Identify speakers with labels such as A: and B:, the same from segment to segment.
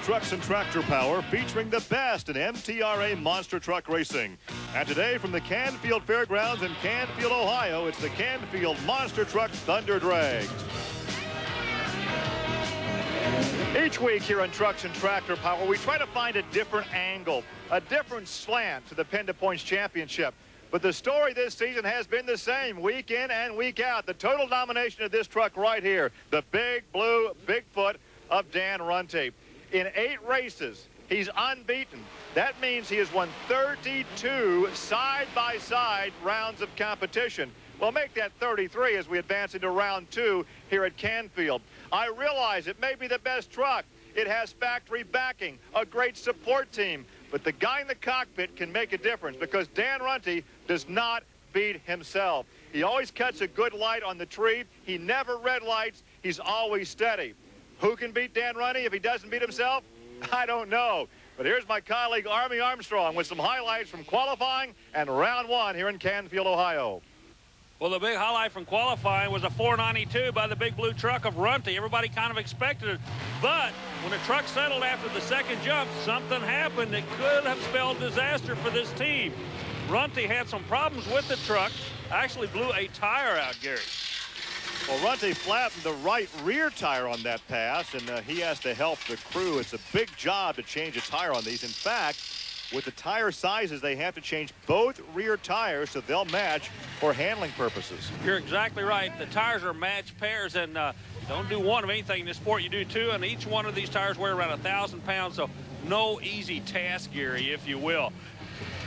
A: Trucks and Tractor Power, featuring the best in MTRA monster truck racing. And today from the Candfield Fairgrounds in Candfield, Ohio, it's the Candfield Monster Truck Thunder Drags. Each week here on Trucks and Tractor Power, we try to find a different angle, a different slant to the Pin to Points Championship. But the story this season has been the same week in and week out. The total domination of this truck right here, the big blue Bigfoot of Dan Runte. In 8 races, he's unbeaten. That means he has won 32 side-by-side rounds of competition. Well, make that 33 as we advance into round 2 here at Candfield. I realize it may be the best truck. It has factory backing, a great support team. But the guy in the cockpit can make a difference because Dan Runte does not beat himself. He always cuts a good light on the tree. He never red lights. He's always steady. Who can beat Dan Runte if he doesn't beat himself? I don't know. But here's my colleague Army Armstrong with some highlights from qualifying and round 1 here in Candfield, Ohio.
B: Well, the big highlight from qualifying was a 492 by the big blue truck of Runte. Everybody kind of expected it. But when the truck settled after the second jump, something happened that could have spelled disaster for this team. Runte had some problems with the truck. Actually blew a tire out, Gary.
A: Well, Runte flattened the right rear tire on that pass, and he has to help the crew. It's a big job to change a tire on these. In fact, with the tire sizes, they have to change both rear tires so they'll match for handling purposes.
B: You're exactly right. The tires are matched pairs, and you don't do one of anything in this sport. You do 2, and each one of these tires weigh around 1,000 pounds, so no easy task, Gary, if you will.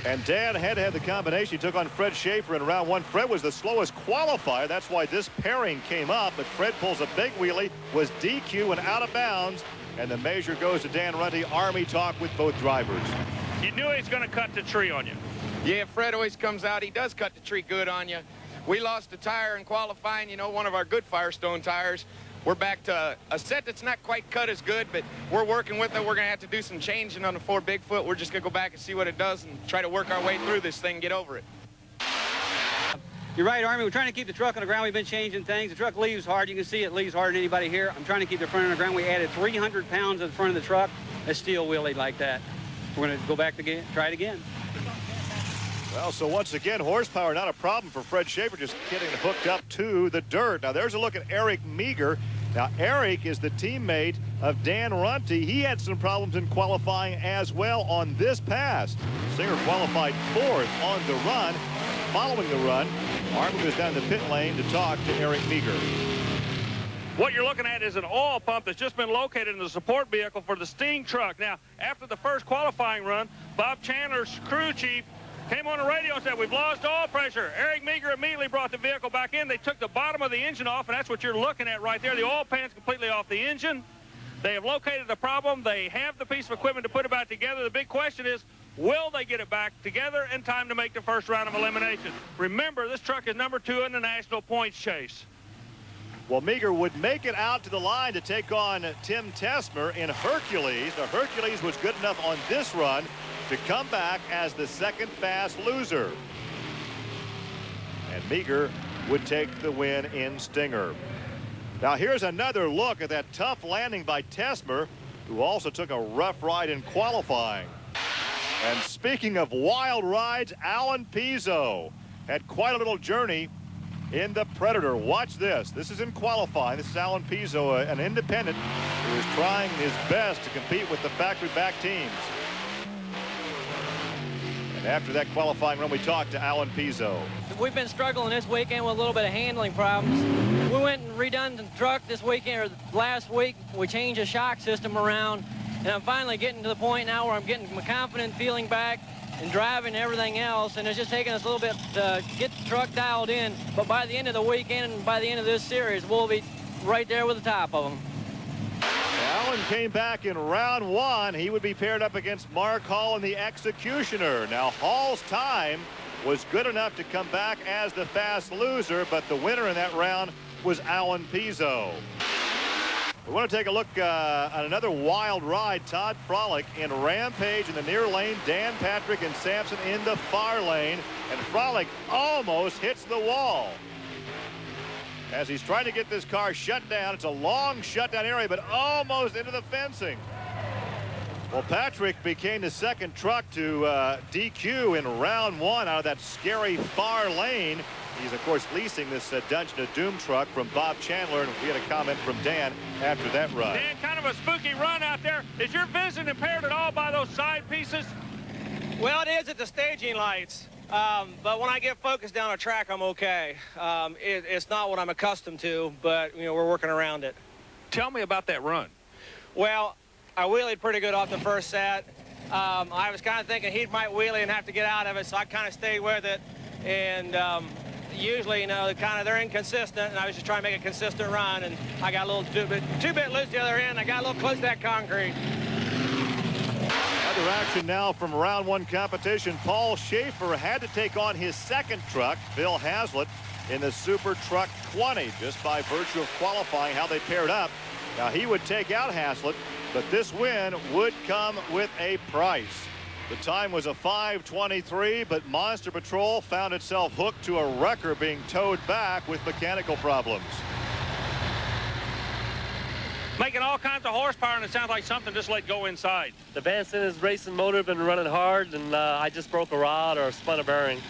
A: And Dan had to have the combination. He took on Fred Schaefer in round 1. Fred was the slowest qualifier. That's why this pairing came up. But Fred pulls a big wheelie, was DQ and out of bounds. And the measure goes to Dan Runte. Army talk with both drivers.
B: You knew he was going to cut the tree on you.
C: Yeah, Fred always comes out. He does cut the tree good on you. We lost a tire in qualifying, you know, one of our good Firestone tires. We're back to a set that's not quite cut as good, but we're working with it. We're going to have to do some changing on the 4 Bigfoot. We're just going to go back and see what it does and try to work our way through this thing and get over it.
D: You're right, Army. We're trying to keep the truck on the ground. We've been changing things. The truck leaves hard. You can see it leaves harder than anybody here. I'm trying to keep the front on the ground. We added 300 pounds in the front of the truck. A steel wheelie like that. We're going to go back again, try it again.
A: Well, so once again, horsepower not a problem for Fred Schaefer, just getting hooked up to the dirt. Now, there's a look at Eric Meager. Now, Eric is the teammate of Dan Runte. He had some problems in qualifying as well on this pass. Singer qualified 4th on the run. Following the run, Army goes down the pit lane to talk to Eric Meager.
B: What you're looking at is an oil pump that's just been located in the support vehicle for the Sting truck. Now, after the first qualifying run, Bob Chandler's crew chief came on the radio and said, we've lost oil pressure. Eric Meager immediately brought the vehicle back in. They took the bottom of the engine off, and that's what you're looking at right there. The oil pan's completely off the engine. They have located the problem. They have the piece of equipment to put it back together. The big question is, will they get it back together in time to make the first round of elimination? Remember, this truck is number 2 in the national points chase.
A: Well, Meager would make it out to the line to take on Tim Tesmer in Hercules. Now, Hercules was good enough on this run to come back as the second fast loser. And Meager would take the win in Stinger. Now, here's another look at that tough landing by Tesmer, who also took a rough ride in qualifying. And speaking of wild rides, Alan Pizzo had quite a little journey in the Predator. Watch this. This is in qualifying. This is Alan Pizzo, an independent who is trying his best to compete with the factory-back teams. And after that qualifying run, we talked to Alan Pizzo.
E: We've been struggling this weekend with a little bit of handling problems. We went and redone the truck this weekend, or last week. We changed the shock system around, and I'm finally getting to the point now where I'm getting my confident feeling back and driving everything else, and it's just taking us a little bit to get the truck dialed in. But by the end of the weekend and by the end of this series, we'll be right there with the top of them.
A: Allen came back in round 1. He would be paired up against Mark Hall and the Executioner. Now, Hall's time was good enough to come back as the fast loser, but the winner in that round was Alan Pizzo. We want to take a look at another wild ride. Todd Frolick in Rampage in the near lane. Dan Patrick and Sampson in the far lane. And Frolick almost hits the wall as he's trying to get this car shut down. It's a long shutdown area, but almost into the fencing. Well, Patrick became the second truck to DQ in round 1 out of that scary far lane. He's, of course, leasing this Dungeon of Doom truck from Bob Chandler, and we had a comment from Dan after that run.
B: Dan, kind of a spooky run out there. Is your vision impaired at all by those side pieces?
F: Well, it is at the staging lights, but when I get focused down a track, I'm okay. It's not what I'm accustomed to, but, you know, we're working around it.
B: Tell me about that run.
F: Well, I wheelied pretty good off the first set. I was kind of thinking he might wheelie and have to get out of it, so I kind of stayed with it. And usually, you know, they're inconsistent, and I was just trying to make a consistent run, and I got a little two-bit loose the other end. I got a little close to that concrete.
A: Other action now from round 1 competition. Paul Schaefer had to take on his second truck, Bill Hazlitt, in the Super Truck 20, just by virtue of qualifying how they paired up. Now, he would take out Hazlitt, but this win would come with a price. The time was a 5:23, but Monster Patrol found itself hooked to a wrecker being towed back with mechanical problems.
B: Making all kinds of horsepower, and it sounds like something just let go inside.
G: The Van Simmons racing motor been running hard, and I just broke a rod or spun a bearing.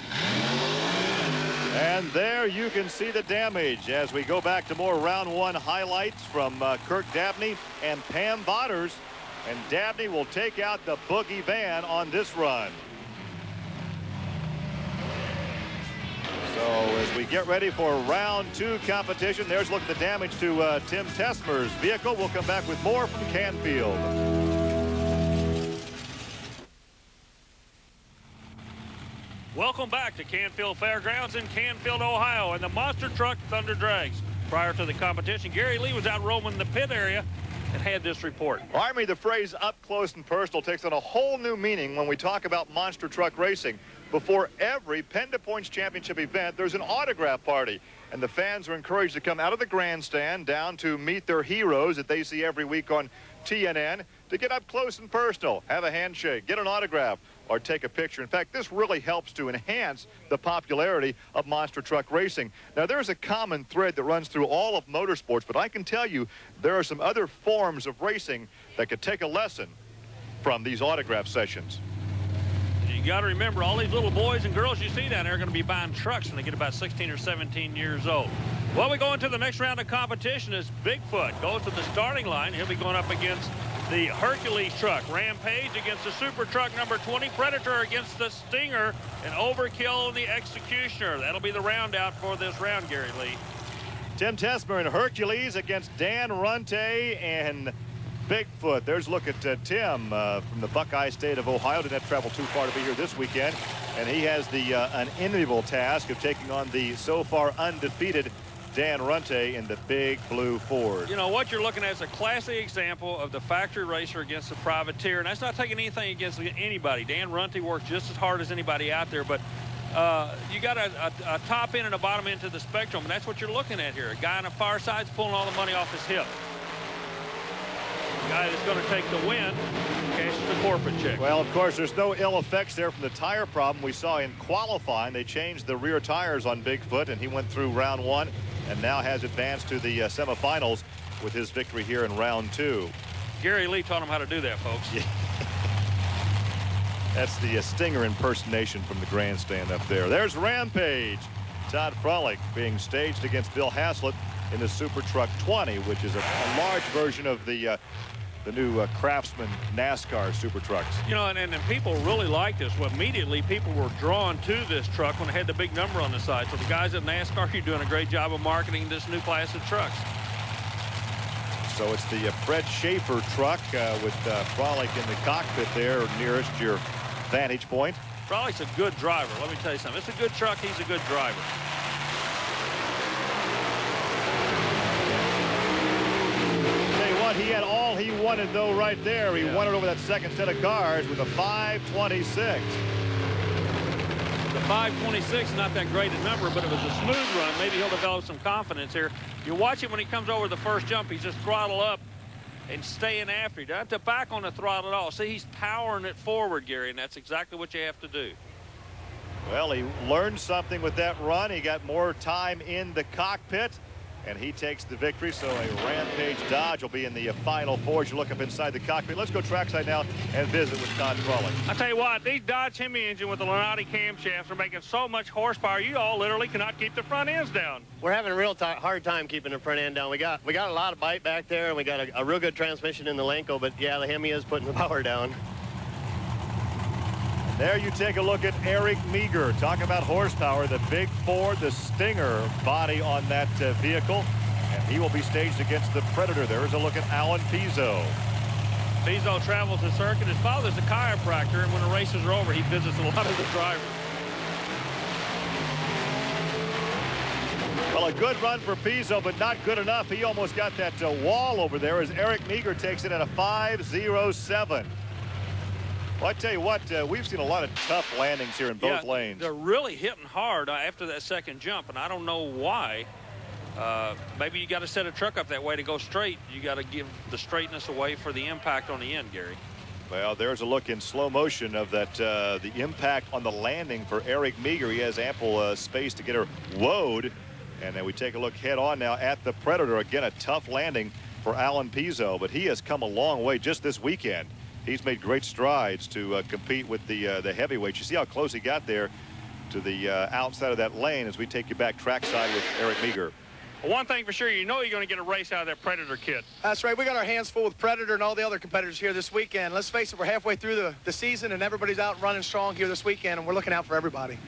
A: And there you can see the damage as we go back to more round 1 highlights from Kirk Dabney and Pam Botters. And Dabney will take out the Boogie van on this run. So as we get ready for round 2 competition, there's a look at the damage to Tim Tesmer's vehicle. We'll come back with more from Canfield.
B: Welcome back to Canfield Fairgrounds in Canfield, Ohio, and the Monster Truck Thunder Drags. Prior to the competition, Gary Lee was out roaming the pit area and had this report.
A: Army, the phrase up close and personal takes on a whole new meaning when we talk about monster truck racing. Before every Penda Points Championship event, there's an autograph party, and the fans are encouraged to come out of the grandstand down to meet their heroes that they see every week on TNN to get up close and personal, have a handshake, get an autograph, or take a picture. In fact, this really helps to enhance the popularity of monster truck racing. Now, there's a common thread that runs through all of motorsports, but I can tell you there are some other forms of racing that could take a lesson from these autograph sessions.
B: You got to remember, all these little boys and girls you see down there are going to be buying trucks when they get about 16 or 17 years old. Well, we go into the next round of competition as Bigfoot goes to the starting line. He'll be going up against the Hercules truck. Rampage against the Super Truck number 20. Predator against the Stinger. And Overkill and the Executioner. That'll be the round out for this round, Gary Lee.
A: Tim Tesmer and Hercules against Dan Runte and Bigfoot. There's a look at Tim from the Buckeye State of Ohio. Didn't have to travel too far to be here this weekend. And he has the unenviable task of taking on the so far undefeated Dan Runte in the big blue Ford.
B: You know, what you're looking at is a classic example of the factory racer against the privateer. And that's not taking anything against anybody. Dan Runte works just as hard as anybody out there. But you got a top end and a bottom end to the spectrum. And that's what you're looking at here. A guy on the far side's pulling all the money off his hip. Guy that's going to take the win cashes the corporate check.
A: Well, of course, there's no ill effects there from the tire problem we saw in qualifying. They changed the rear tires on Bigfoot, and he went through round 1 and now has advanced to the semifinals with his victory here in round 2.
B: Gary Lee taught him how to do that, folks.
A: Yeah. That's the Stinger impersonation from the grandstand up there. There's Rampage. Todd Frolick being staged against Bill Hazlitt in the Super Truck 20, which is a large version of the new Craftsman NASCAR Super Trucks.
B: You know, and people really like this. Well, immediately people were drawn to this truck when it had the big number on the side. So the guys at NASCAR are doing a great job of marketing this new class of trucks.
A: So it's the Fred Schaefer truck with Frolick in the cockpit there nearest your vantage point.
B: Frolick's a good driver. Let me tell you something. It's a good truck. He's a good driver.
A: He had all he wanted, though, right there. He won it over that second set of cars with a 5:26.
B: The 5:26 is not that great a number, but it was a smooth run. Maybe he'll develop some confidence here. You watch it when he comes over the first jump. He's just throttle up and staying after. He doesn't have to back on the throttle at all. See, he's powering it forward, Gary, and that's exactly what you have to do.
A: Well, he learned something with that run. He got more time in the cockpit. and he takes the victory. So a Rampage Dodge will be in the final four as you look up inside the cockpit. Let's go trackside now and visit with Todd Crawley.
B: I tell you what, these Dodge Hemi engine with the Lenati camshafts are making so much horsepower, you all literally cannot keep the front ends down.
H: We're having a real hard time keeping the front end down. We got a lot of bite back there, and we got a real good transmission in the Lenco, but yeah, the Hemi is putting the power down.
A: There you take a look at Eric Meager. Talk about horsepower, the big Ford, the Stinger body on that vehicle. And he will be staged against the Predator. There's a look at Alan Pizzo.
B: Pizzo travels the circuit. His father's a chiropractor, and when the races are over, he visits a lot of the drivers.
A: Well, a good run for Pizzo, but not good enough. He almost got that wall over there as Eric Meager takes it at a 5.07. Well, I tell you what, we've seen a lot of tough landings here in both lanes.
B: They're really hitting hard after that second jump, and I don't know why. Maybe you got to set a truck up that way to go straight. You got to give the straightness away for the impact on the end, Gary.
A: Well, there's a look in slow motion of that the impact on the landing for Eric Meager. He has ample space to get her woed. And then we take a look head on now at the Predator. Again, a tough landing for Alan Pizzo, but he has come a long way just this weekend. He's made great strides to compete with the heavyweights. You see how close he got there to the outside of that lane as we take you back trackside with Eric Meager.
B: Well, one thing for sure, you know you're going to get a race out of that Predator kit.
I: That's right. We got our hands full with Predator and all the other competitors here this weekend. Let's face it, we're halfway through the season, and everybody's out running strong here this weekend, and we're looking out for everybody.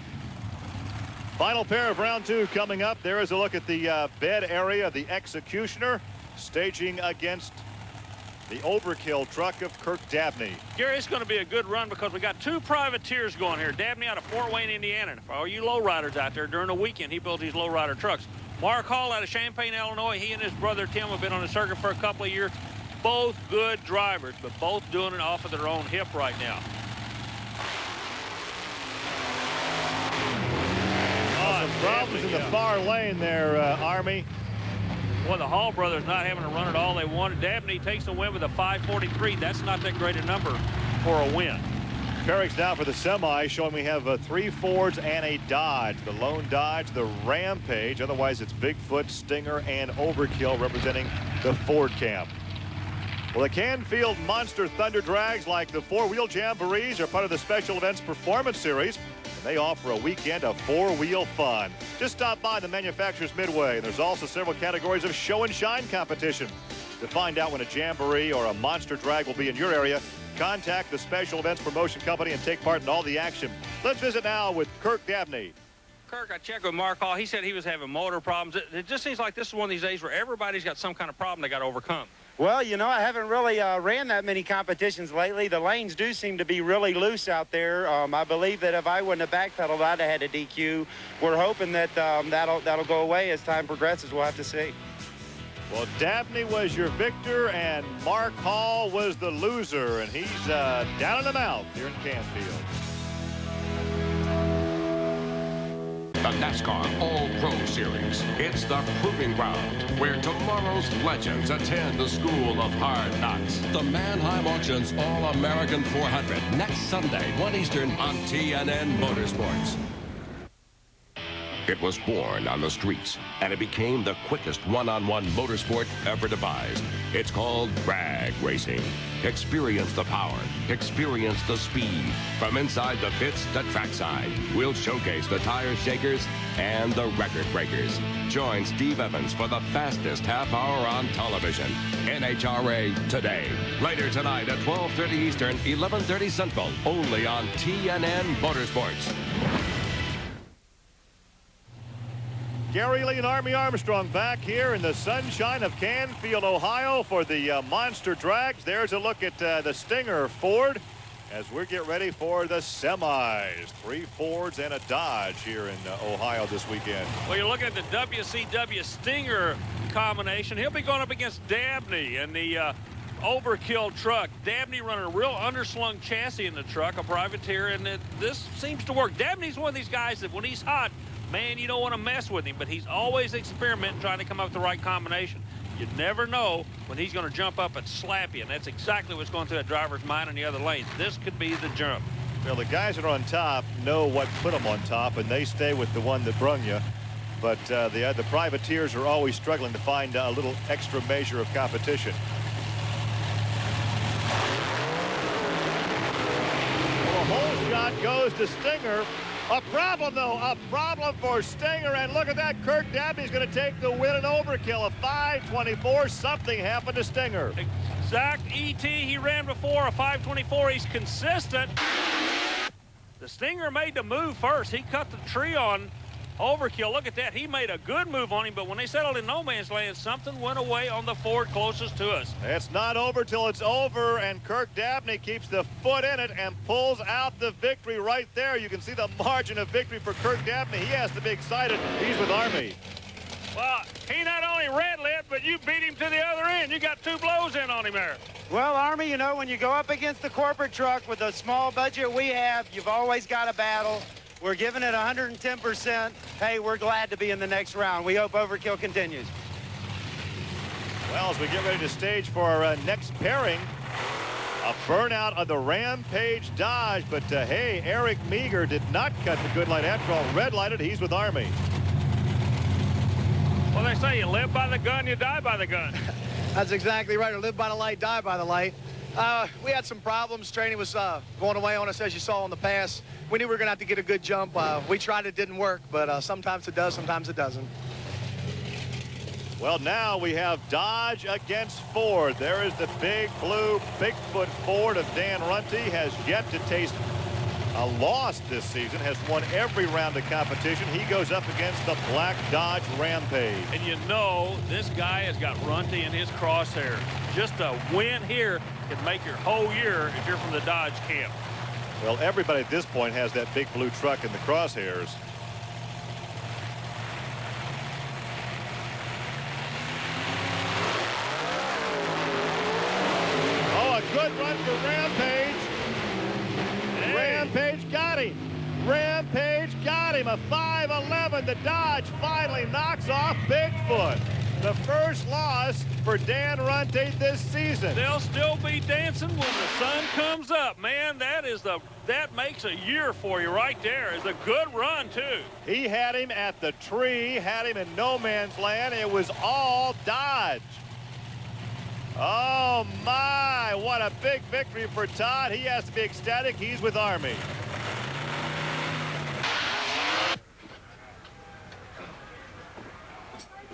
A: Final pair of round two coming up. There is a look at the bed area, the Executioner, staging against the Overkill truck of Kirk Dabney.
B: Gary, it's going to be a good run because we got two privateers going here. Dabney out of Fort Wayne, Indiana. And for all you lowriders out there, during the weekend, he builds these lowrider trucks. Mark Hall out of Champaign, Illinois. He and his brother Tim have been on the circuit for a couple of years. Both good drivers, but both doing it off of their own hip right now.
A: Some problems in the far lane there, Army.
B: Well, the Hall brothers not having to run it all they wanted. Dabney takes the win with a 5.43. That's not that great a number for a win.
A: Pairings now for the semi, showing we have 3 Fords and a Dodge. The lone Dodge, the Rampage. Otherwise, it's Bigfoot, Stinger, and Overkill representing the Ford camp. Well, the Canfield Monster Thunder Drags, like the four-wheel Jamborees, are part of the Special Events Performance Series. And they offer a weekend of four-wheel fun. Just stop by the Manufacturers Midway, and there's also several categories of show and shine competition. To find out when a Jamboree or a Monster Drag will be in your area, contact the Special Events Promotion Company and take part in all the action. Let's visit now with Kirk Dabney.
B: Kirk, I checked with Mark Hall. He said he was having motor problems. It just seems like this is one of these days where everybody's got some kind of problem they got to overcome.
J: Well, you know, I haven't really ran that many competitions lately. The lanes do seem to be really loose out there. I believe that if I wouldn't have backpedaled, I'd have had a DQ. We're hoping that that'll go away as time progresses. We'll have to see.
A: Well, Dabney was your victor, and Mark Hall was the loser, and he's down in the mouth here in Candfield.
K: The NASCAR All-Pro Series. It's the proving ground where tomorrow's legends attend the school of hard knocks. The Mannheim Auctions All-American 400 next Sunday, 1 Eastern on TNN Motorsports. It was born on the streets, and it became the quickest one-on-one motorsport ever devised. It's called drag racing. Experience the power. Experience the speed. From inside the pits to trackside, we'll showcase the tire shakers and the record breakers. Join Steve Evans for the fastest half hour on television. NHRA Today. Later tonight at 12:30 Eastern, 11:30 Central, only on TNN Motorsports.
A: Gary Lee and Army Armstrong back here in the sunshine of Canfield, Ohio for the Monster Drags. There's a look at the Stinger Ford as we get ready for the semis. 3 Fords and a Dodge here in Ohio this weekend.
B: Well, you're looking at the WCW Stinger combination. He'll be going up against Dabney and the Overkill truck. Dabney running a real underslung chassis in the truck, a privateer, and this seems to work. Dabney's one of these guys that when he's hot, man, you don't want to mess with him, but he's always experimenting, trying to come up with the right combination. You never know when he's going to jump up and slap you, and that's exactly what's going through that driver's mind in the other lanes. This could be the jump.
A: Well, the guys that are on top know what put them on top, and they stay with the one that brung you. but the privateers are always struggling to find a little extra measure of competition. Well, a hole shot goes to Stinger. A problem, though, a problem for Stinger, and look at that. Kirk Dabney's going to take the win in overkill. A 5:24. Something happened to Stinger.
B: Exact ET he ran before, a 5:24. He's consistent. The Stinger made the move first. He cut the tree on overkill. Look at that. He made a good move on him, but when they settled in no man's land, something went away on the Ford closest to us.
A: It's not over till it's over, and Kirk Dabney keeps the foot in it and pulls out the victory right there. You can see the margin of victory for Kirk Dabney. He has to be excited. He's with Army.
B: Well, he not only red lit, but you beat him to the other end. You got 2 blows in on him there.
J: Well, Army, you know, when you go up against the corporate truck with the small budget we have, you've always got a battle. We're giving it 110%. Hey, we're glad to be in the next round. We hope overkill continues.
A: Well, as we get ready to stage for our next pairing, a burnout of the Rampage Dodge, but hey, Eric Meager did not cut the good light after all. Red lighted, he's with Army.
B: Well, they say you live by the gun, you die by the gun.
I: That's exactly right. Or live by the light, die by the light. We had some problems. Training was going away on us, as you saw in the pass. We knew we were going to have to get a good jump. We tried, it didn't work, but sometimes it does, sometimes it doesn't.
A: Well, now we have Dodge against Ford. There is the big blue Bigfoot Ford of Dan Runte. Has yet to taste a loss this season, has won every round of competition. He goes up against the black Dodge Rampage.
B: And you know, this guy has got Runte in his crosshair. Just a win here can make your whole year if you're from the Dodge camp.
A: Well, everybody at this point has that big blue truck in the crosshairs. Oh, a good run for Rampage. Hey. Rampage got him. Rampage got him. A 5:11. The Dodge finally knocks off Bigfoot. The first loss for Dan Runte this season.
B: They'll still be dancing when the sun comes up, man. That makes a year for you right there. It's a good run too.
A: He had him at the tree, had him in no man's land. It was all Dodge. Oh my, what a big victory for Todd. He has to be ecstatic. He's with Army.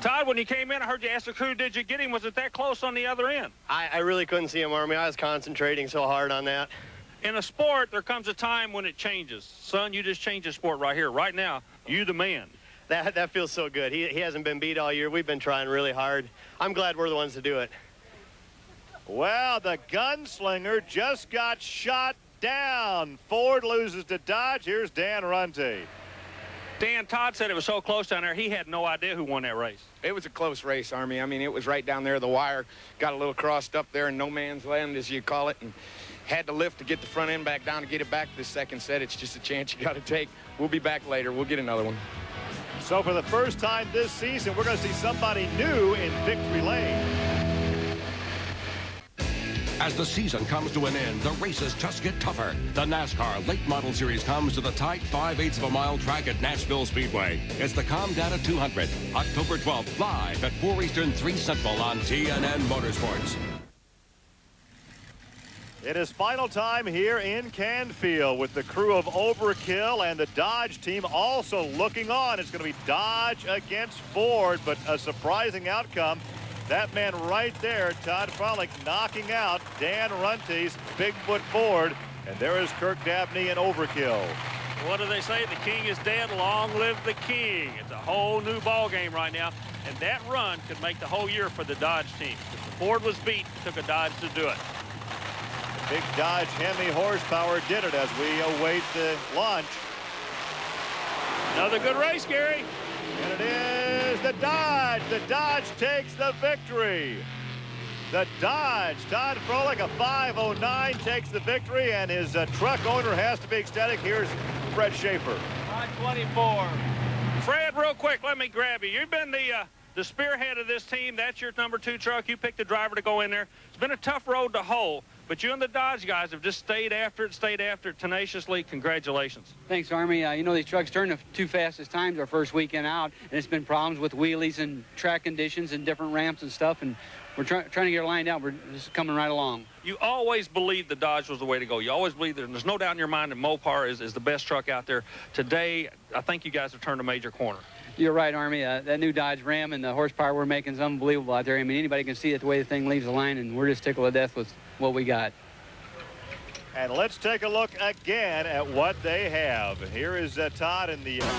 B: Todd, when you came in, I heard you ask the crew, did you get him? Was it that close on the other end?
H: I really couldn't see him, Army. I was concentrating so hard on that.
B: In a sport, there comes a time when it changes. Son, you just changed the sport right here. Right now, you the man.
H: That feels so good. He hasn't been beat all year. We've been trying really hard. I'm glad we're the ones to do it.
A: Well, the gunslinger just got shot down. Ford loses to Dodge. Here's Dan Runte.
B: Dan, Todd said it was so close down there, he had no idea who won that race.
C: It was a close race, Army. I mean, it was right down there. The wire got a little crossed up there in no man's land, as you call it, and had to lift to get the front end back down to get it back to the second set. It's just a chance you got to take. We'll be back later. We'll get another one.
A: So for the first time this season, we're going to see somebody new in victory lane.
K: As the season comes to an end, the races just get tougher. The NASCAR Late Model Series comes to the tight 5/8 of a mile track at Nashville Speedway. It's the ComData 200, October 12th, live at 4 Eastern, 3 Central on TNN Motorsports.
A: It is final time here in Candfield with the crew of Overkill and the Dodge team also looking on. It's going to be Dodge against Ford, but a surprising outcome. That man right there, Todd Frolick, knocking out Dan Runte's Bigfoot Ford. And there is Kirk Dabney in Overkill.
B: What do they say? The king is dead. Long live the king. It's a whole new ball game right now. And that run could make the whole year for the Dodge team. If the Ford was beat, it took a Dodge to do it.
A: The big Dodge Hemi horsepower did it as we await the launch.
B: Another good race, Gary.
A: And it is the Dodge. The Dodge takes the victory. The Dodge, Todd Frolick, a 5:09, takes the victory, and his truck owner has to be ecstatic. Here's Fred Schaefer.
B: 5:24. Fred, real quick, let me grab you. You've been the spearhead of this team. That's your number 2 truck. You picked the driver to go in there. It's been a tough road to hoe, But you and the Dodge guys have just stayed after it tenaciously. Congratulations.
D: Thanks, Army. You know, these trucks turn the 2 fastest times our first weekend out, and it's been problems with wheelies and track conditions and different ramps and stuff, and we're trying to get her lined out. We're just coming right along.
B: You always believed the Dodge was the way to go. You always believed there's no doubt in your mind that Mopar is the best truck out there. Today, I think you guys have turned a major corner.
D: You're right, Army. That new Dodge Ram and the horsepower we're making is unbelievable out there. I mean, anybody can see it the way the thing leaves the line, and we're just tickled to death with what we got.
A: And let's take a look again at what they have. Here is Todd in the